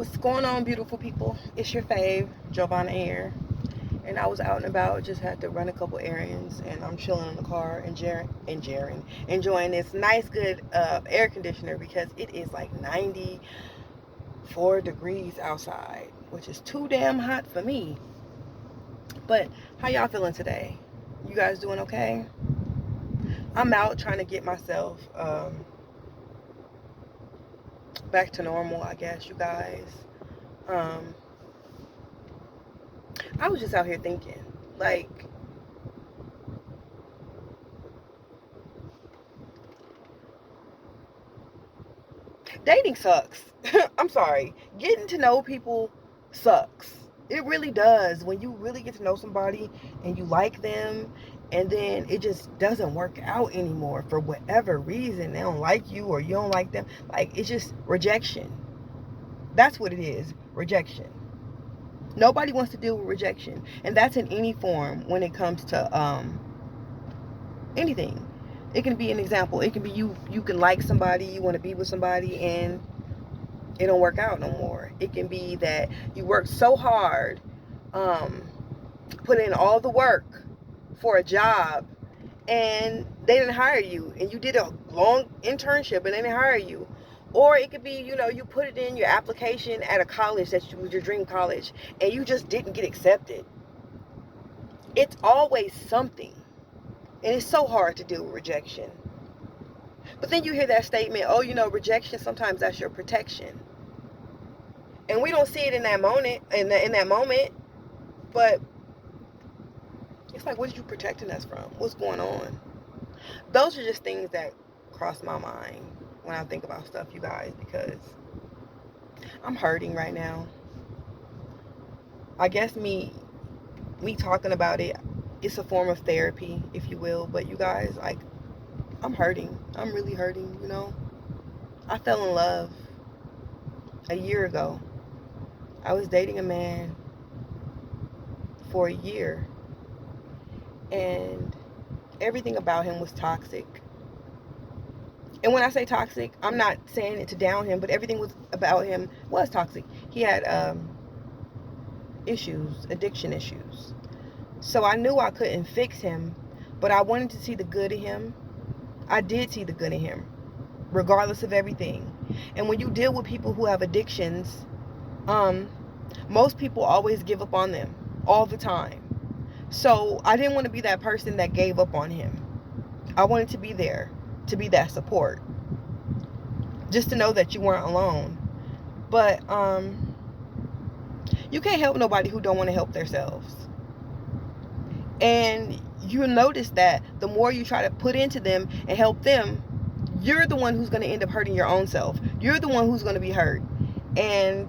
What's going on, beautiful people? It's your fave, Giovanna here. And I was out and about, just had to run a couple errands, and I'm chilling in the car enjoying this nice, good air conditioner because it is like 94 degrees outside, which is too damn hot for me. But how y'all feeling today? You guys doing okay? I'm out trying to get myself back to normal, I guess, you guys. Um, I was just out here thinking, like, dating sucks. I'm sorry. Getting to know people sucks. It really does. When you really get to know somebody and you like them, and then it just doesn't work out anymore for whatever reason. They don't like you or you don't like them. Like, it's just rejection. That's what it is. Rejection. Nobody wants to deal with rejection. And that's in any form when it comes to anything. It can be an example. It can be you can like somebody, you want to be with somebody, and it don't work out no more. It can be that you work so hard, um, put in all the work for a job, and they didn't hire you, and you did a long internship and they didn't hire you. Or it could be, you put it in your application at a college that was your dream college, and you just didn't get accepted. It's always something, and it's so hard to deal with rejection. But then you hear that statement, oh, rejection, sometimes that's your protection. And we don't see it in that moment, but it's like, what are you protecting us from? What's going on? Those are just things that cross my mind when I think about stuff, you guys, because I'm hurting right now. I guess me talking about it, it's a form of therapy, if you will. But you guys, like, I'm hurting. I'm really hurting. I fell in love a year ago. I was dating a man for a year, and everything about him was toxic. And when I say toxic, I'm not saying it to down him, but everything was about him was toxic. He had issues, addiction issues. So I knew I couldn't fix him, but I wanted to see the good in him. I did see the good in him, regardless of everything. And when you deal with people who have addictions, most people always give up on them all the time. So I didn't want to be that person that gave up on him. I wanted to be there, to be that support, just to know that you weren't alone. But you can't help nobody who don't want to help themselves. And you'll notice that the more you try to put into them and help them, you're the one who's going to end up hurting your own self. You're the one who's going to be hurt. And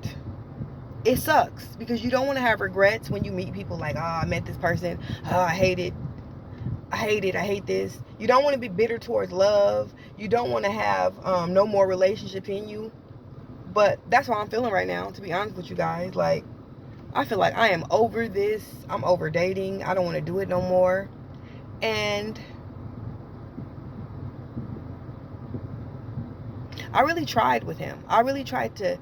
it sucks because you don't want to have regrets when you meet people like, oh, I met this person. Oh, I hate it. I hate this. You don't want to be bitter towards love. You don't want to have no more relationship in you. But that's how I'm feeling right now, to be honest with you guys. Like, I feel like I am over this. I'm over dating. I don't want to do it no more. And I really tried with him. I really tried to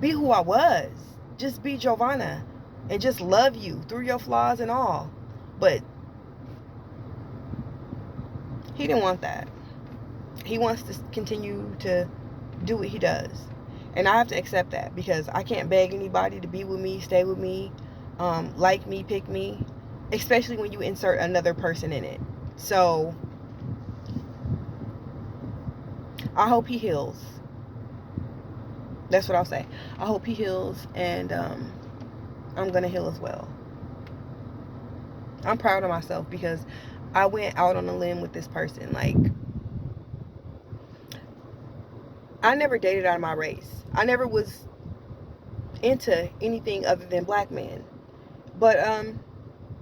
be who I was. Just be Giovanna. And just love you through your flaws and all. But he didn't want that. He wants to continue to do what he does. And I have to accept that because I can't beg anybody to be with me, stay with me, like me, pick me, especially when you insert another person in it. So I hope he heals. That's what I'll say. I hope he heals, and I'm going to heal as well. I'm proud of myself because I went out on a limb with this person. Like, I never dated out of my race. I never was into anything other than black men. But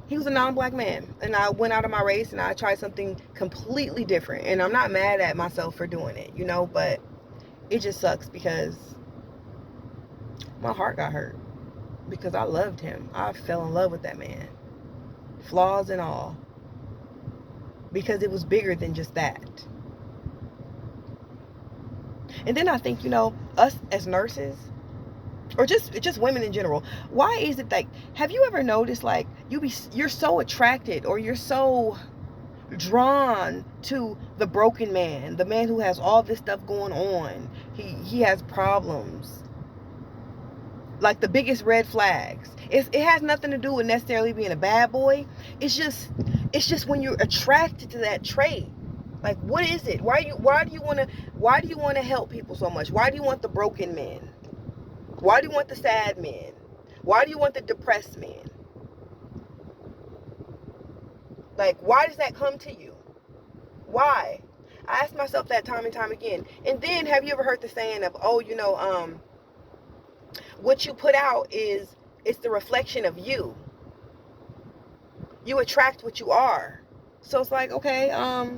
he was a non-black man, and I went out of my race and I tried something completely different. And I'm not mad at myself for doing it, but it just sucks because my heart got hurt because I loved him. I fell in love with that man, flaws and all, because it was bigger than just that. And then I think, us as nurses, or just women in general. Why is it like, have you ever noticed like you're so attracted or you're so drawn to the broken man, the man who has all this stuff going on. He has problems. Like the biggest red flags. It has nothing to do with necessarily being a bad boy. It's just when you're attracted to that trait. Like, what is it? Why do you want to help people so much? Why do you want the broken men? Why do you want the sad men? Why do you want the depressed men? Like, why does that come to you? Why? I ask myself that time and time again. And then, have you ever heard the saying of, oh, what you put out it's the reflection of you. You attract what you are. So it's like, okay, I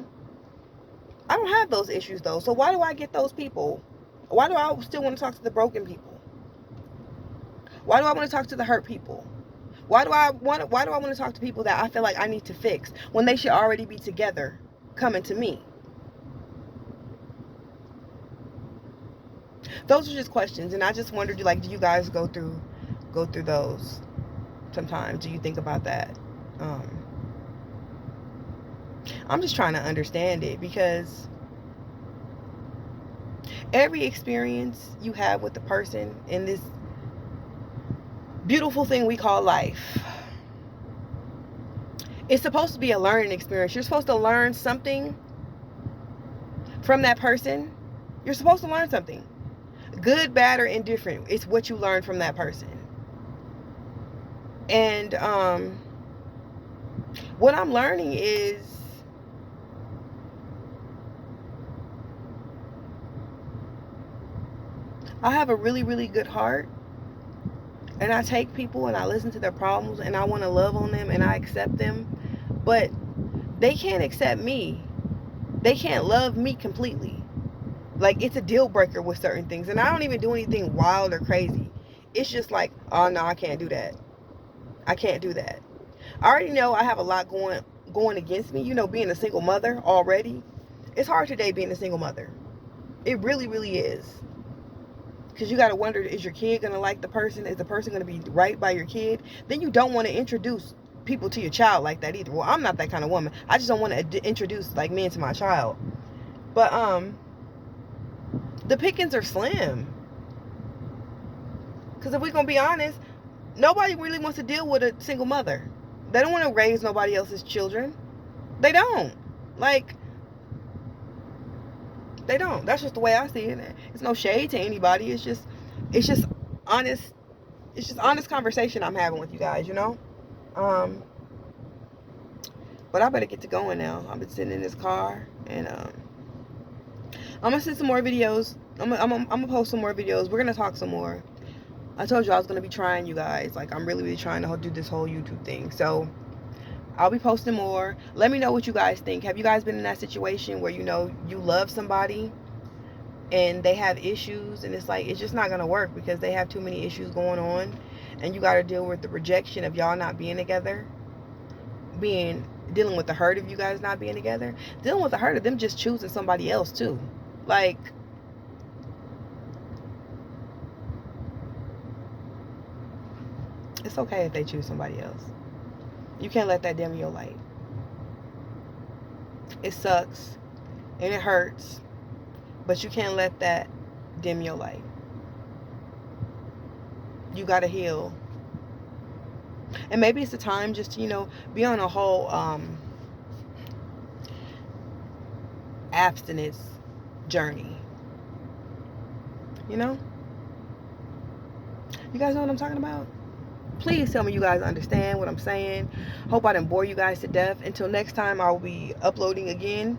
don't have those issues though. So why do I get those people? Why do I still want to talk to the broken people? Why do I want to talk to the hurt people? Why do I want to talk to people that I feel like I need to fix when they should already be together coming to me? Those are just questions, and I just wondered, like, do you guys go through those sometimes? Do you think about that? I'm just trying to understand it, because every experience you have with the person in this beautiful thing we call life, it's supposed to be a learning experience. You're supposed to learn something from that person. You're supposed to learn something. Good, bad, or indifferent. It's what you learn from that person. And what I'm learning is I have a really, really good heart. And I take people and I listen to their problems and I want to love on them and I accept them. But they can't accept me. They can't love me completely. Like, it's a deal breaker with certain things. And I don't even do anything wild or crazy. It's just like, oh no, I can't do that. I can't do that. I already know I have a lot going against me. Being a single mother already. It's hard today being a single mother. It really, really is. Because you got to wonder, is your kid going to like the person? Is the person going to be right by your kid? Then you don't want to introduce people to your child like that either. Well, I'm not that kind of woman. I just don't want to introduce like men to my child. But the pickings are slim. Because if we're going to be honest, nobody really wants to deal with a single mother. They don't want to raise nobody else's children. They don't. Like, they don't. That's just the way I see it. It's no shade to anybody. It's just honest. It's just honest conversation I'm having with you guys, But I better get to going now. I've been sitting in this car, and I'm gonna send some more videos. I'm gonna post some more videos. We're gonna talk some more. I told you I was gonna be trying, you guys. Like, I'm really, really trying to do this whole YouTube thing. So I'll be posting more. Let me know what you guys think. Have you guys been in that situation where you love somebody and they have issues, and it's like, it's just not gonna work because they have too many issues going on, and you got to deal with the rejection of y'all not being together, dealing with the hurt of you guys not being together, dealing with the hurt of them just choosing somebody else too. Like, it's okay if they choose somebody else. You can't let that dim your light. It sucks and it hurts, but you can't let that dim your light. You gotta heal. And maybe it's the time just to, be on a whole abstinence journey. You guys know what I'm talking about? Please tell me you guys understand what I'm saying. Hope I didn't bore you guys to death. Until next time, I will be uploading again.